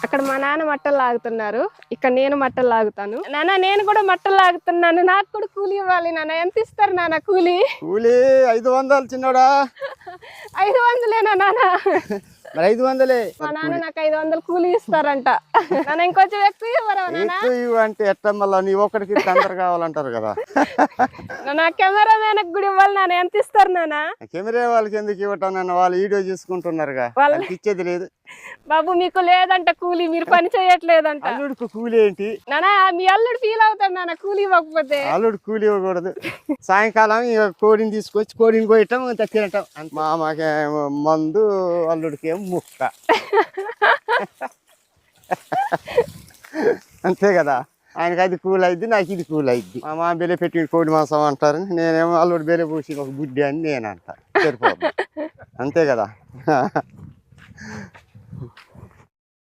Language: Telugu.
అక్కడ మా నాన్న మట్టలు లాగుతున్నారు, ఇక్కడ నేను మట్టలు లాగుతాను. నాన్న నేను కూడా మట్టలు లాగుతున్నాను, నాకు కూడా కూలి ఇవ్వాలి నాన్న. ఎంత ఇస్తారు నాన్న కూలి? కూలి 500 చిన్నోడా. 500లేనా నాన్న? మరి 500లే. మా నాన్న నాకు 500 కూలి ఇస్తారంట. నాన్న ఇంకొంచెం ఎక్కువ ఇవ్వరా నాన్న? ఎక్కువ అంటే ఎట్ట మళ్ళా నీ ఒక్కడికి తొందర కావాలంటారు కదా. నా కెమెరా మ్యాన్ కూడా ఇవ్వాలి నాన్న. ఎంత ఇస్తారు నాన్న? కెమెరా వాళ్ళకి ఎందుకు ఇవ్వటం నాన్న, వాళ్ళు వీడియో చేసుకుంటున్నారుగా, వాళ్ళకి ఇచ్చేది లేదు. బాబు మీకు లేదంట కూలి, మీరు పని చేయట్లేదంట. అల్లుడికి కూలి ఏంటి నాన్న? మీ అల్లుడు ఫీల్ అవుతాడు నాన్న కూలి ఇవ్వకపోతే. అల్లుడు కూలి ఇవ్వకూడదు. సాయంకాలం ఇక కోడిని తీసుకొచ్చి కోడిని కోయటం తినటం. మామకేమో మందు, అల్లుడికి ఏమో ముక్క. అంతే కదా. ఆయనకి అది కూల్ అయింది, నాకు ఇది కూల్ అయింది. మా మామ బెల పెట్టి కోడి మాంసం అంటారు, నేనేమో అల్లుడు బెల పూసి ఒక బుడ్డి అని నేను అంట. సరిపోదు. అంతే కదా.